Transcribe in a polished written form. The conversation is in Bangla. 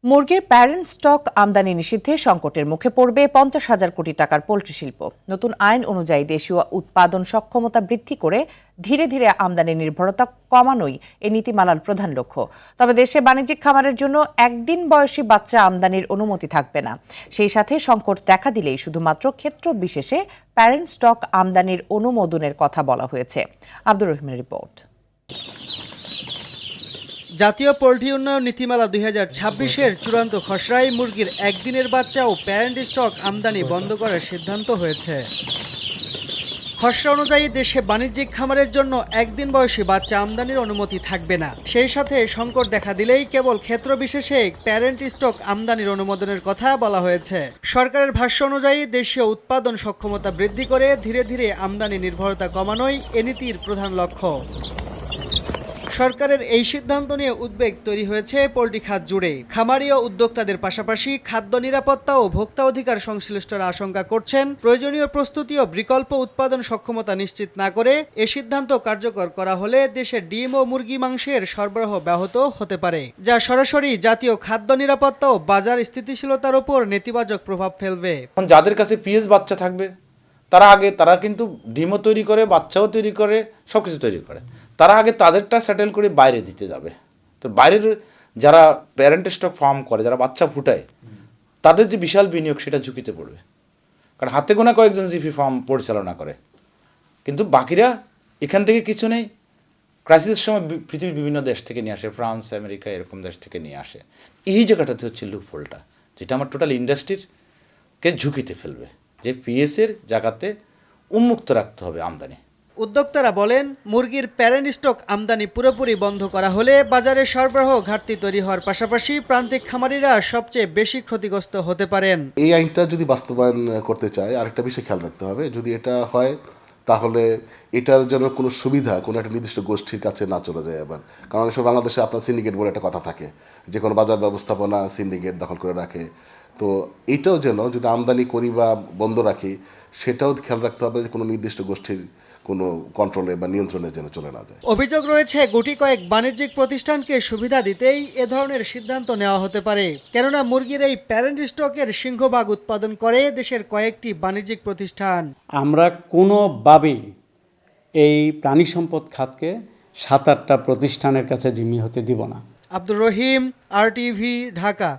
মুরগির প্যারেন্ট স্টক আমদানি নিষিদ্ধে সংকটের মুখে পড়বে 50,000 কোটি টাকার পোল্ট্রি শিল্প। নতুন আইন অনুযায়ী দেশীয় উৎপাদন সক্ষমতা বৃদ্ধি করে ধীরে ধীরে আমদানি নির্ভরতা কমানোই এই নীতিমালার প্রধান লক্ষ্য। তবে দেশে বাণিজ্যিক খামারের জন্য একদিন বয়সী বাচ্চা আমদানির অনুমতি থাকবে না। সেই সাথে সংকট দেখা দিলেই শুধুমাত্র ক্ষেত্র বিশেষে প্যারেন্ট স্টক আমদানির অনুমোদনের কথা বলা হয়েছে। আব্দুর রহিমের রিপোর্ট। জাতীয় পোল্ট্রি উন্নয়ন নীতিমালা 2026-এর চূড়ান্ত খসড়ায় মুরগির একদিনের বাচ্চা ও প্যারেন্ট স্টক আমদানি বন্ধ করার সিদ্ধান্ত হয়েছে। খসড়া অনুযায়ী দেশে বাণিজ্যিক খামারের জন্য একদিন বয়সী বাচ্চা আমদানির অনুমতি থাকবে না। সেই সাথে সংকট দেখা দিলেই কেবল ক্ষেত্র বিশেষে প্যারেন্ট স্টক আমদানির অনুমোদনের কথা বলা হয়েছে। সরকারের ভাষ্য অনুযায়ী দেশীয় উৎপাদন সক্ষমতা বৃদ্ধি করে ধীরে ধীরে আমদানি নির্ভরতা কমানোই এ নীতির প্রধান লক্ষ্য। সরকারের এই সিদ্ধান্ত নিয়ে উদ্বেগ তৈরি হয়েছে পোল্ট্রি খাত জুড়ে। খামারি ও উদ্যোক্তাদের পাশাপাশি খাদ্য নিরাপত্তা ও ভোক্তা অধিকার সংশ্লিষ্টরা আশঙ্কা করছেন, প্রয়োজনীয় প্রস্তুতি ও বিকল্প উৎপাদন সক্ষমতা নিশ্চিত না করে এ সিদ্ধান্ত কার্যকর করা হলে দেশের ডিম ও মুরগি মাংসের সরবরাহ ব্যাহত হতে পারে, যা সরাসরি জাতীয় খাদ্য নিরাপত্তা ও বাজার স্থিতিশীলতার উপর নেতিবাচক প্রভাব ফেলবে। যাদের কাছে পিএস বাচ্চা থাকবে তারা কিন্তু ডিমও তৈরি করে, বাচ্চাও তৈরি করে, সব কিছু তৈরি করে। তারা আগে তাদেরটা সেটেল করে বাইরে দিতে যাবে। তো বাইরের যারা প্যারেন্ট স্টক ফার্ম করে, যারা বাচ্চা ফুটায়, তাদের যে বিশাল বিনিয়োগ সেটা ঝুঁকিতে পড়বে। কারণ হাতে গোনা কয়েকজন জিপি ফার্ম পরিচালনা করে, কিন্তু বাকিরা এখান থেকে কিছু নেই। ক্রাইসিসের সময় পৃথিবীর বিভিন্ন দেশ থেকে নিয়ে আসে, ফ্রান্স, আমেরিকা এরকম দেশ থেকে নিয়ে আসে। এই জায়গাটাতে হচ্ছে লুপহোলটা, যেটা আমার টোটাল ইন্ডাস্ট্রিকে ঝুঁকিতে ফেলবে, যে পিএসের জায়গাতে উন্মুক্ত রাখতে হবে আমদানি। উদ্যোক্তারা বলেন, মুরগির প্যারেন্ট স্টক আমদানি পুরোপুরি বন্ধ করা হলে বাজারে সরবরাহ ঘাটতি তৈরি হওয়ার পাশাপাশি প্রান্তিক খামারিরা সবচেয়ে বেশি ক্ষতিগ্রস্ত হতে পারেন। এই আইনটা যদি বাস্তবায়ন করতে চায়, আরেকটা বিষয় খেয়াল রাখতে হবে, যদি এটা হয় তাহলে এটার যেন কোনো সুবিধা কোনো একটা নির্দিষ্ট গোষ্ঠীর কাছে না চলে যায় আবার। কারণ অনেক সময় বাংলাদেশে আপনার সিন্ডিকেট বলে একটা কথা থাকে, যে কোনো বাজার ব্যবস্থাপনা সিন্ডিকেট দখল করে রাখে। তো এটাও যেন যদি আমদানি করি বা বন্ধ রাখি, সেটাও খেয়াল রাখতে হবে যে কোনো নির্দিষ্ট গোষ্ঠীর কোনো কন্ট্রোলে বা নিয়ন্ত্রণে যেন চলে না যায়। অভিযোগ রয়েছে, গুটি কয়েক বাণিজ্যিক প্রতিষ্ঠানকে সুবিধা দিতেই এ ধরনের সিদ্ধান্ত নেওয়া হতে পারে। কেননা মুরগির এই প্যারেন্ট স্টকের সিংহভাগ উৎপাদন করে দেশের কয়েকটি বাণিজ্যিক প্রতিষ্ঠান। আমরা কোনোভাবেই এই প্রাণী সম্পদ খাতকে 7-8টা প্রতিষ্ঠানের কাছে জিম্মি হতে দিব না। আব্দুর রহিম, RTV, ঢাকা।